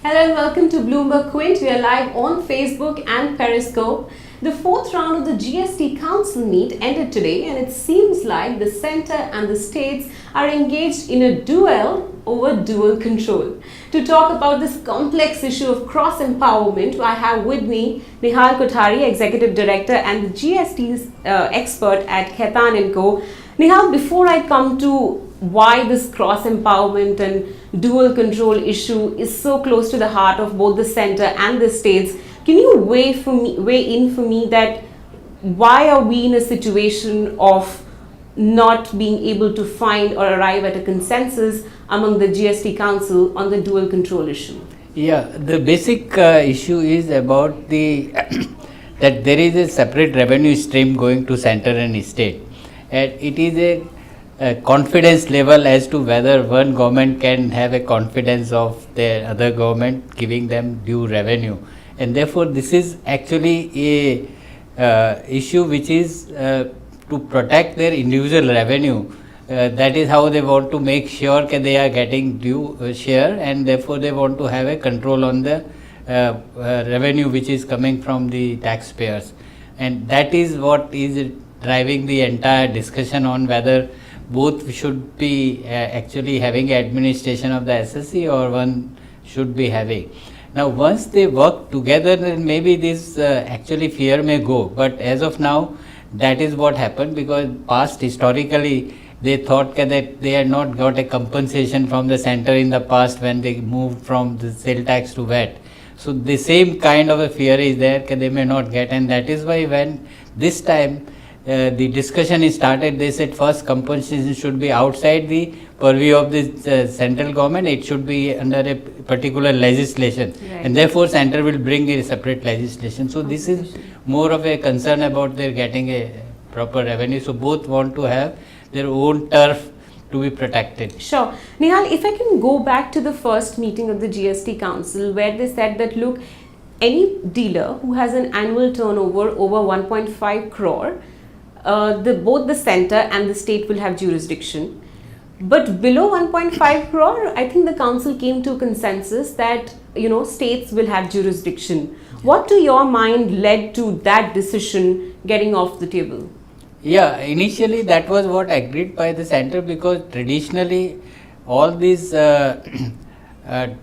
Hello and welcome to Bloomberg Quint. We are live on Facebook and Periscope. The fourth round of the GST Council meet ended today, and it seems like the centre and the states are engaged in a duel over dual control. To talk about this complex issue of cross-empowerment, I have with me Nihal Kothari, Executive Director and the GST expert at Khaitan & Co. Nihal, before I come to why this cross-empowerment and dual control issue is so close to the heart of both the centre and the states, can you weigh in for me that why are we in a situation of not being able to find or arrive at a consensus among the GST Council on the dual control issue? Yeah, the basic issue is about the that there is a separate revenue stream going to centre and state, and it is a confidence level as to whether one government can have a confidence of their other government giving them due revenue, and therefore this is actually a issue which is to protect their individual revenue. That is how they want to make sure that they are getting due share, and therefore they want to have a control on the revenue which is coming from the taxpayers, and that is what is driving the entire discussion on whether both should be actually having administration of the SSC or one should be having. Now once they work together, then maybe this actually fear may go, but as of now that is what happened, because past historically they thought that they had not got a compensation from the centre in the past when they moved from the sale tax to VAT. So the same kind of a fear is there that they may not get, and that is why when this time the discussion is started, they said first compensation should be outside the purview of the central government. It should be under a particular legislation, right, and therefore centre will bring a separate legislation. So this is more of a concern about their getting a proper revenue. So both want to have their own turf to be protected. Sure. Nihal, if I can go back to the first meeting of the GST Council where they said that look, any dealer who has an annual turnover over 1.5 crore, both the centre and the state will have jurisdiction. But below 1.5 crore, I think the council came to a consensus that, states will have jurisdiction. What to your mind led to that decision getting off the table? Yeah, initially that was what agreed by the centre, because traditionally all these the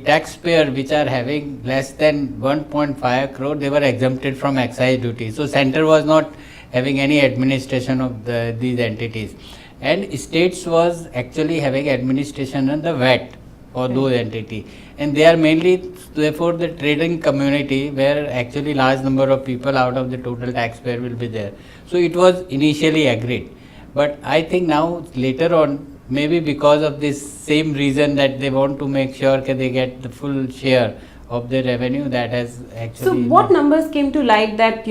taxpayer which are having less than 1.5 crore, they were exempted from excise duty. So centre was not having any administration of these entities, and states was actually having administration on the VAT for those entities, and they are mainly therefore the trading community where actually large number of people out of the total taxpayer will be there. So it was initially agreed, but I think now later on, maybe because of this same reason that they want to make sure that they get the full share of the revenue, that has actually. So what numbers came to light that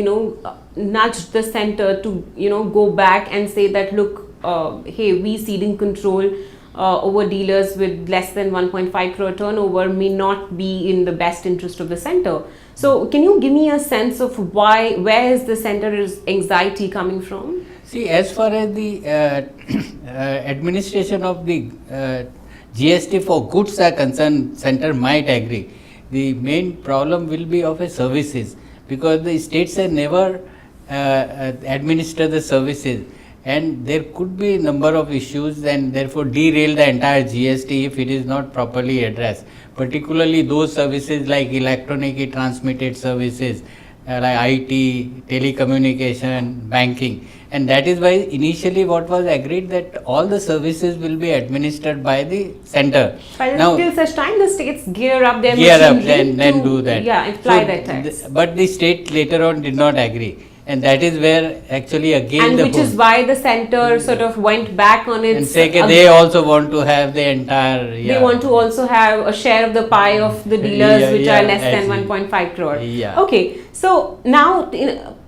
nudged the centre to go back and say that look, hey, we ceding control over dealers with less than 1.5 crore turnover may not be in the best interest of the centre. So can you give me a sense of where is the centre's anxiety coming from? See, as far as the administration of the GST for goods are concerned, centre might agree. The main problem will be of a services, because the states have never administered the services, and there could be a number of issues and therefore derail the entire GST if it is not properly addressed, particularly those services like electronically transmitted services like IT, telecommunication, banking, and that is why initially what was agreed that all the services will be administered by the centre. But till such time the states gear up their machinery then do that. Yeah, apply that tax. But the state later on did not agree, and that is where actually again which is why the centre sort of went back on its. And say they also want to have the entire. They want to also have a share of the pie of the dealers which are less than 1.5 crore. Yeah. Okay, so now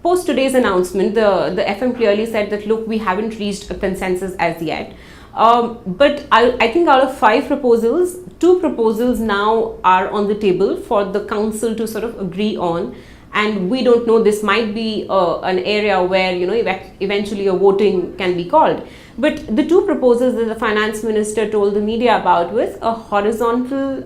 post today's announcement, the FM clearly said that look, we haven't reached a consensus as yet. But I think out of 5 proposals, 2 proposals now are on the table for the council to sort of agree on. And we don't know, this might be an area where eventually a voting can be called. But the two proposals that the finance minister told the media about was a horizontal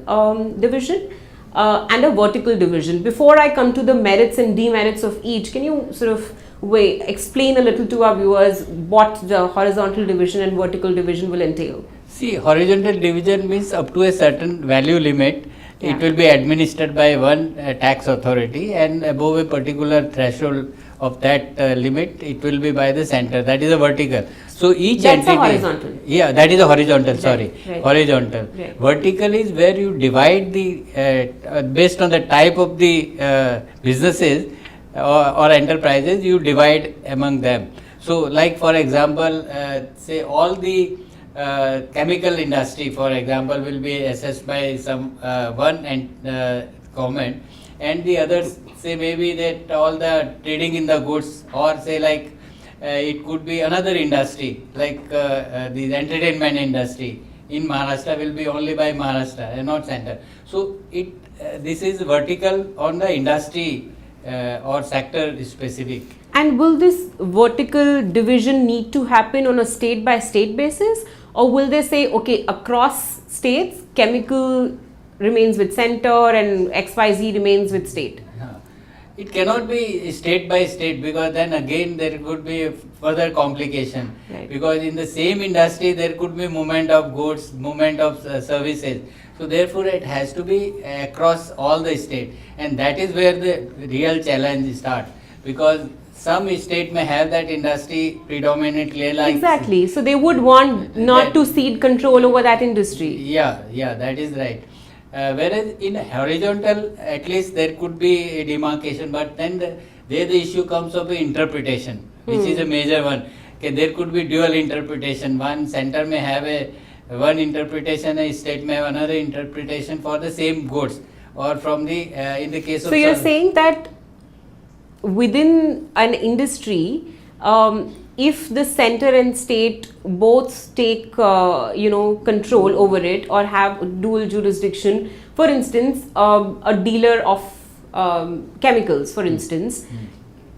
division and a vertical division. Before I come to the merits and demerits of each, can you sort of explain a little to our viewers what the horizontal division and vertical division will entail? See, horizontal division means up to a certain value limit, it will be administered by one tax authority, and above a particular threshold of that limit, it will be by the center. That is a vertical. So each That's entity. a horizontal. Yeah, that is a horizontal. Sorry, Right. horizontal. Right. Vertical is where you divide the based on the type of the businesses or enterprises, you divide among them. So, like for example, say all the chemical industry, for example, will be assessed by some one and government, and the others say maybe that all the trading in the goods, or say like it could be another industry like the entertainment industry in Maharashtra will be only by Maharashtra and not center. So it this is vertical on the industry or sector specific. And will this vertical division need to happen on a state by state basis, or will they say, okay, across states, chemical remains with center and XYZ remains with state? It cannot be state by state, because then again there could be a further complication. Right. Because in the same industry there could be movement of goods, movement of services. So therefore it has to be across all the state, and that is where the real challenge starts, because some state may have that industry predominantly like. Exactly. So they would want not to cede control over that industry. Yeah, that is right. Whereas in horizontal, at least there could be a demarcation, but then there the issue comes of interpretation, which is a major one. Okay, there could be dual interpretation. One center may have one interpretation, a state may have another interpretation for the same goods, or from the in the case of. So you're saying that within an industry, if the center and state both take control over it or have dual jurisdiction, for instance, a dealer of chemicals, for instance,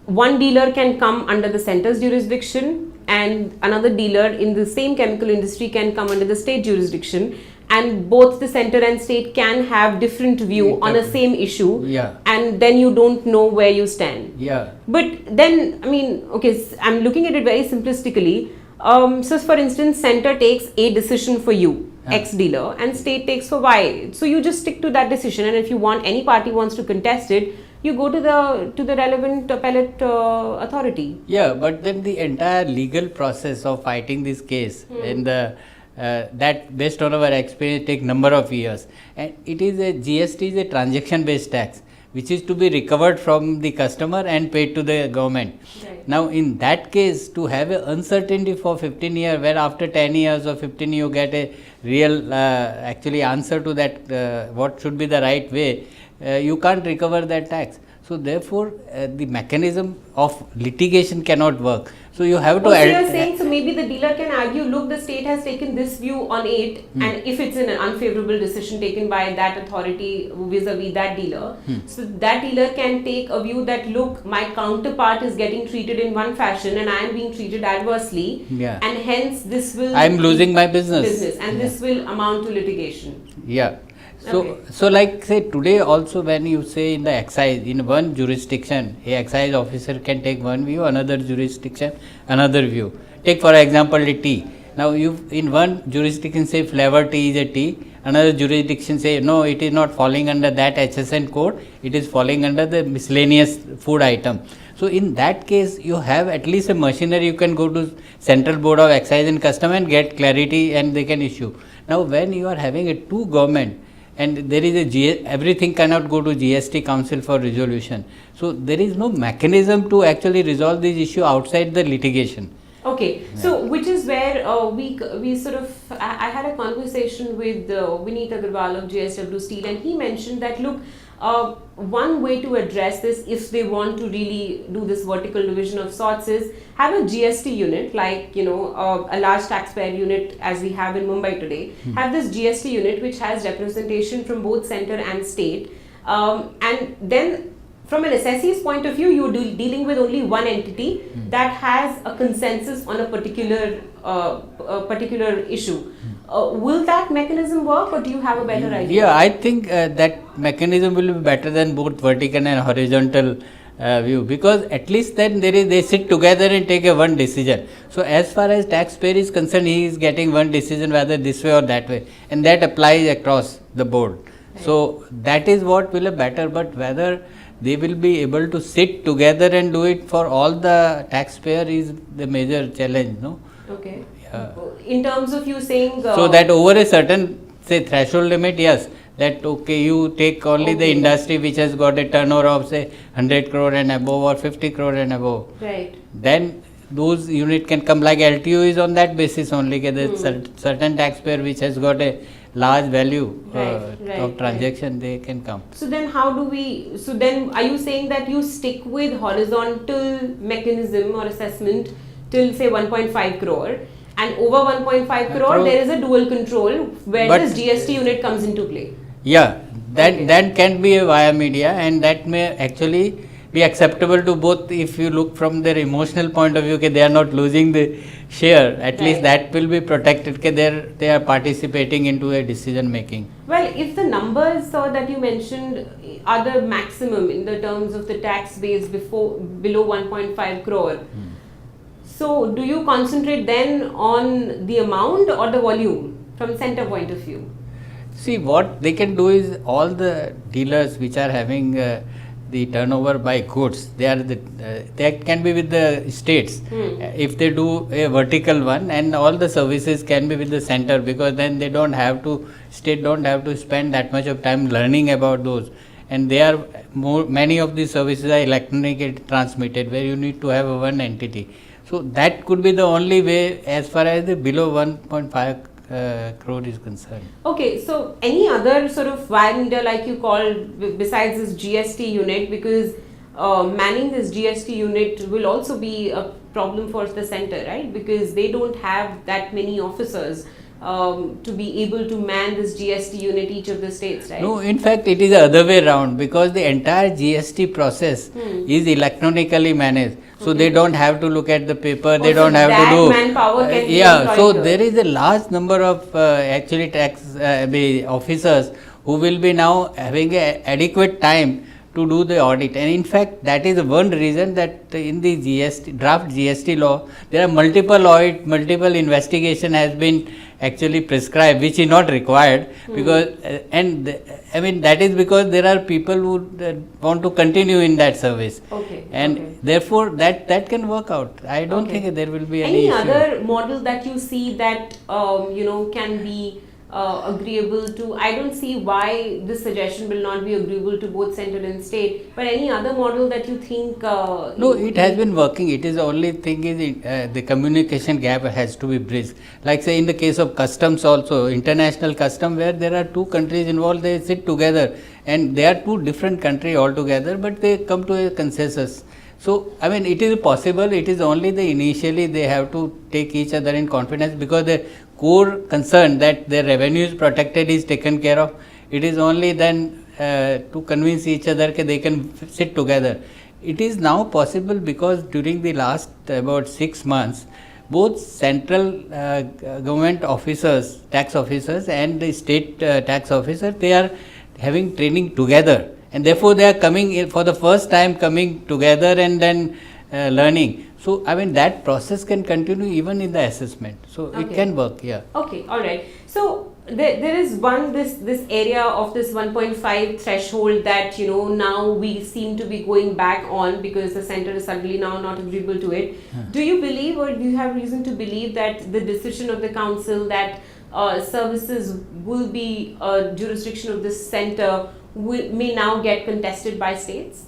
one dealer can come under the center's jurisdiction and another dealer in the same chemical industry can come under the state jurisdiction, and both the center and state can have different view on a same issue, and then you don't know where you stand. But then, I mean, okay, I'm looking at it very simplistically. So for instance, center takes a decision for you, X dealer, and state takes for Y. So you just stick to that decision, and if you want, any party wants to contest it, you go to the relevant appellate authority. Yeah, but then the entire legal process of fighting this case in the that, based on our experience, take number of years, and it is a GST is a transaction based tax which is to be recovered from the customer and paid to the government. Right. Now in that case, to have a uncertainty for 15 years, where after 10 years or 15 you get a real actually answer to that what should be the right way, you can't recover that tax. So therefore the mechanism of litigation cannot work. So you have to. So you're saying, so maybe the dealer can argue, look, the state has taken this view on it, and if it's an unfavorable decision taken by that authority vis-a-vis that dealer, so that dealer can take a view that, look, my counterpart is getting treated in one fashion and I am being treated adversely, and hence this will. I am losing my business, and this will amount to litigation. So like say today also, when you say in the excise, in one jurisdiction, a excise officer can take one view, another jurisdiction another view. Take for example the tea. Now you in one jurisdiction say flavor tea is a tea, another jurisdiction say no, it is not falling under that HSN code, it is falling under the miscellaneous food item. So in that case, you have at least a machinery, you can go to Central Board of Excise and Custom and get clarity, and they can issue. Now when you are having a two government, and there is everything cannot go to GST Council for resolution. So there is no mechanism to actually resolve this issue outside the litigation. Okay, so which is where we sort of, I had a conversation with Vineet Agarwal of JSW Steel, and he mentioned that, look, one way to address this, if they want to really do this vertical division of sorts, is have a GST unit, like, a large taxpayer unit as we have in Mumbai today. Have this GST unit which has representation from both center and state, and then from an assessee's point of view, you're dealing with only one entity that has a consensus on a particular issue. Will that mechanism work, or do you have a better idea? Yeah, I think that mechanism will be better than both vertical and horizontal view, because at least then they sit together and take a one decision. So as far as taxpayer is concerned, he is getting one decision whether this way or that way, and that applies across the board. Right. So that is what will be better, but whether they will be able to sit together and do it for all the taxpayer is the major challenge, no? Okay. In terms of you saying... so that over a certain, say, threshold limit, yes, that okay, you take only the industry which has got a turnover of say 100 crore and above or 50 crore and above. Right. Then those unit can come, like LTO is on that basis only, certain taxpayer which has got a large value of transaction, they can come. So then how do we, so then are you saying that you stick with horizontal mechanism or assessment till say 1.5 crore, and over 1.5 crore there is a dual control where this GST unit comes into play? Yeah, that can be a via media, and that may actually be acceptable to both. If you look from their emotional point of view, okay, they are not losing the share, at least that will be protected, okay, they are participating into a decision making. Well, if the numbers that you mentioned are the maximum in the terms of the tax base below 1.5 crore, so do you concentrate then on the amount or the volume from center point of view? See, what they can do is all the dealers which are having the turnover by goods, that can be with the states. If they do a vertical one, and all the services can be with the center, because then they don't have to, state don't have to spend that much of time learning about those, and they are many of these services are electronically transmitted, where you need to have a one entity. So that could be the only way as far as the below 1.5 crore is concerned. Okay, so any other sort of wire media like you called besides this GST unit, because manning this GST unit will also be a problem for the center, right? Because they don't have that many officers to be able to man this GST unit each of the states, right? No, in fact it is the other way around, because the entire GST process is electronically managed. So they don't have to look at the paper, they don't have to do manpower can be so there is a large number of actually tax officers who will be now having a adequate time to do the audit, and in fact that is one reason that in the draft GST law there are multiple audit, multiple investigation has been actually prescribed, which is not required, because I mean that is because there are people who want to continue in that service, and therefore that can work out. I don't think there will be any issue. Other model that you see that can be agreeable to? I don't see why this suggestion will not be agreeable to both center and state, but any other model that you think? No, it has been working. It is the only thing is the communication gap has to be bridged. Like say in the case of customs also, international custom, where there are two countries involved, they sit together and they are two different countries altogether, but they come to a consensus. So, I mean, it is possible, it is only the initially they have to take each other in confidence, because the core concern that their revenue is protected is taken care of. It is only then to convince each other that they can sit together. It is now possible because during the last about 6 months, both central government officers, tax officers and the state tax officer, they are having training together. And therefore, they are coming for the first time coming together and then learning. So, I mean that process can continue even in the assessment. So, it can work, yeah. Okay, all right. So, there is this area of this 1.5 threshold that now we seem to be going back on, because the center is suddenly now not agreeable to it. Do you believe, or do you have reason to believe that the decision of the council that services will be a jurisdiction of this center may now get contested by states?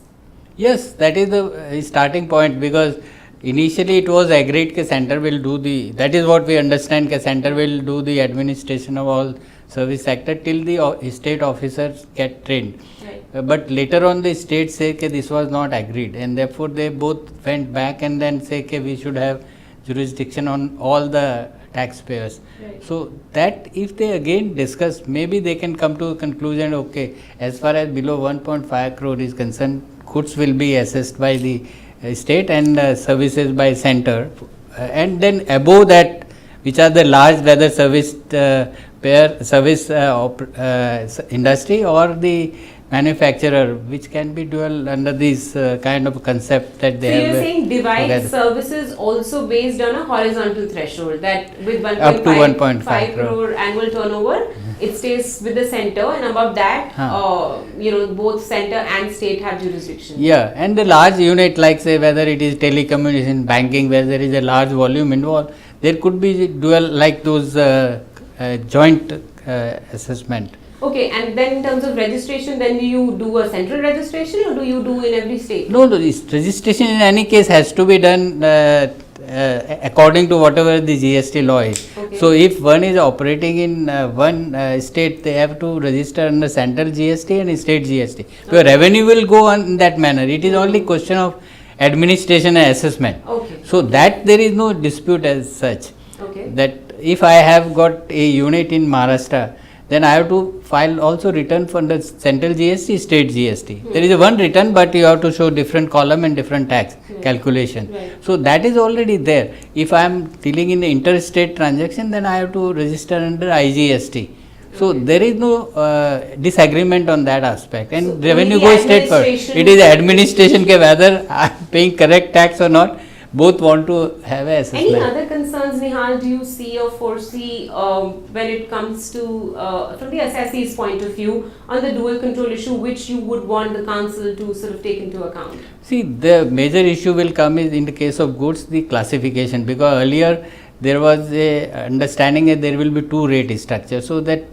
Yes, that is the starting point, because initially it was agreed that center will do that is what we understand, that center will do the administration of all service sector till the state officers get trained. Right. But later on the state say that this was not agreed, and therefore they both went back and then say that we should have jurisdiction on all the taxpayers. Right. So that if they again discuss, maybe they can come to a conclusion, okay, as far as below 1.5 crore is concerned, goods will be assessed by the state and services by center, and then above that, which are the large, whether service industry or the manufacturer, which can be dual under this kind of concept that they So have. you're saying divide together. services also based on a horizontal threshold, that with Up to 1.5 crore annual turnover, it stays with the center, and above that, both center and state have jurisdiction. Yeah, and the large unit, like say whether it is telecommunication, banking, where there is a large volume involved, there could be dual, like those joint assessment. Okay, and then in terms of registration, then do you do a central registration or do you do in every state? No, this registration in any case has to be done according to whatever the GST law is. Okay. So if one is operating in one state, they have to register under central GST and state GST. So revenue will go on in that manner. It is only question of administration and assessment. Okay. So that there is no dispute as such. Okay. That if I have got a unit in Maharashtra, then I have to file also return for the central GST, state GST. There is a one return, but you have to show different column and different tax calculation. Right. So that is already there. If I am dealing in the interstate transaction, then I have to register under IGST. So there is no disagreement on that aspect, and So revenue only goes straight forward. administration- It is administration ke whether I am paying correct tax or not. Both want to have a assessment. Any other concerns, Nihal, do you see or foresee when it comes to, from the assessee's point of view, on the dual control issue, which you would want the council to sort of take into account? See, the major issue will come is in the case of goods, the classification, because earlier there was a understanding that there will be two rate structure. So that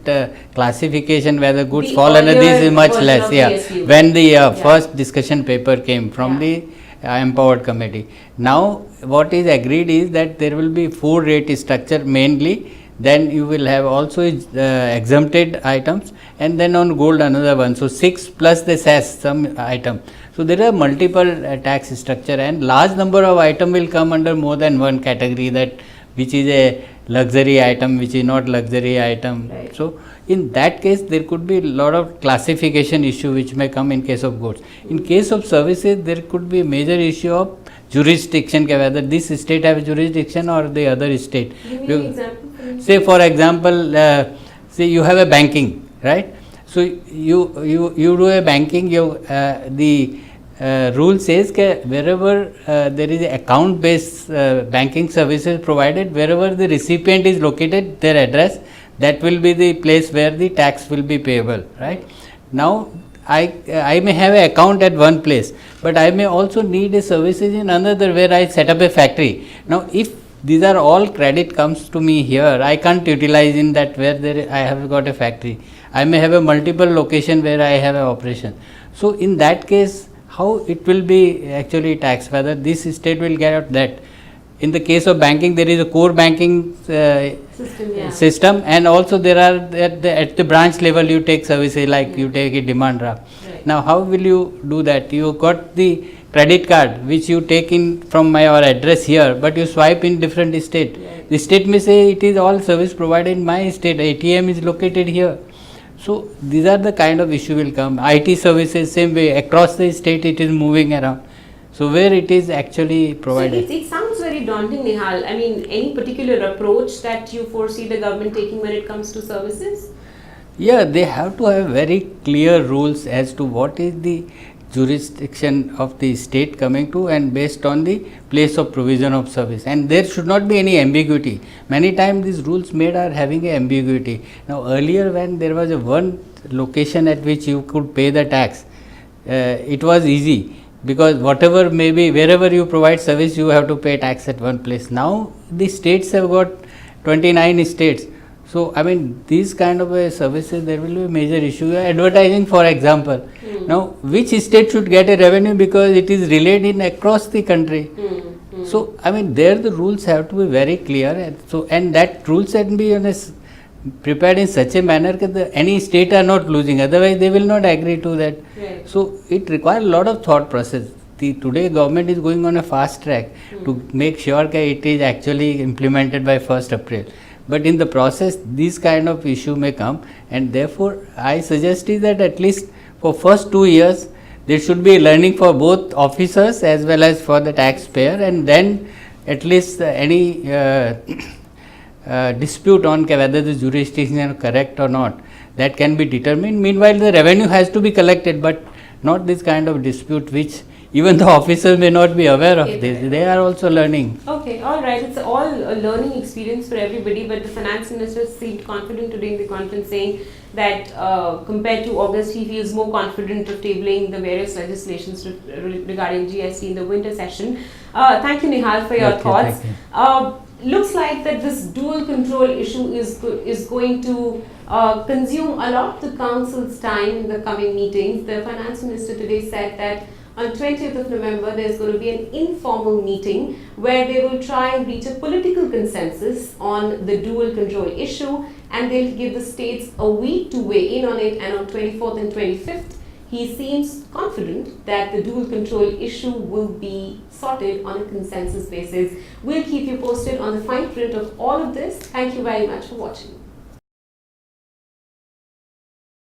classification whether goods The fall under this earlier is much version less. of Yeah, PSU. when the first discussion paper came from the empowered committee. Now what is agreed is that there will be 4 rate structure mainly, then you will have also exempted items, and then on gold another one. So 6 plus the cess some item. So there are multiple tax structure, and large number of item will come under more than one category, that which is a luxury item, which is not luxury item. Right. So in that case there could be a lot of classification issue which may come in case of goods. In case of services, there could be a major issue of jurisdiction, whether this state have jurisdiction or the other state. Give me an example. Say for example, say you have a banking, right? So you do a banking, the rule says that wherever there is account based banking services provided, wherever the recipient is located, their address, that will be the place where the tax will be payable, right? Now I may have an account at one place, but I may also need a services in another where I set up a factory. Now if these are all credit comes to me here, I can't utilize in that where I have got a factory. I may have a multiple location where I have an operation. So in that case, how it will be actually taxed, whether this state will get out that. In the case of banking, there is a core banking system, and also there are at the branch level you take services like you take a demand draft. Right. Now how will you do that? You got the credit card which you take in from my address here, but you swipe in different state. Right. The state may say it is all service provided in my state, ATM is located here. So these are the kind of issue will come. IT services same way, across the state it is moving around. So where it is actually provided. So it sounds very daunting, Nihal. I mean, any particular approach that you foresee the government taking when it comes to services? Yeah, they have to have very clear rules as to what is the jurisdiction of the state coming to, and based on the place of provision of service, and there should not be any ambiguity. Many times these rules made are having a ambiguity. Now earlier when there was a one location at which you could pay the tax, it was easy, because whatever maybe wherever you provide service you have to pay tax at one place. Now the states have got 29 states. So I mean these kind of services, there will be a major issue. Advertising for example, now which state should get a revenue, because it is relayed in across the country. So I mean there the rules have to be very clear, and so and that rules can be prepared in such a manner that any state are not losing, otherwise they will not agree to that. Right. So it requires a lot of thought process. the today government is going on a fast track to make sure that it is actually implemented by 1st April. But in the process, this kind of issue may come, and therefore I suggest is that at least for first 2 years there should be learning for both officers as well as for the taxpayer, and then at least any dispute on whether the jurisdiction is correct or not, that can be determined. Meanwhile, the revenue has to be collected, but not this kind of dispute which even the officers may not be aware of this. They are also learning. Okay, all right. It's all a learning experience for everybody, but the finance minister seemed confident today in the conference, saying that compared to August, he feels more confident of tabling the various legislations regarding GST in the winter session. Thank you, Nihal, for your thoughts. Looks like that this dual control issue is going to consume a lot of the council's time in the coming meetings. The finance minister today said that on 20th of November, there's going to be an informal meeting where they will try and reach a political consensus on the dual control issue, and they'll give the states a week to weigh in on it. And on 24th and 25th, he seems confident that the dual control issue will be sorted on a consensus basis. We'll keep you posted on the fine print of all of this. Thank you very much for watching.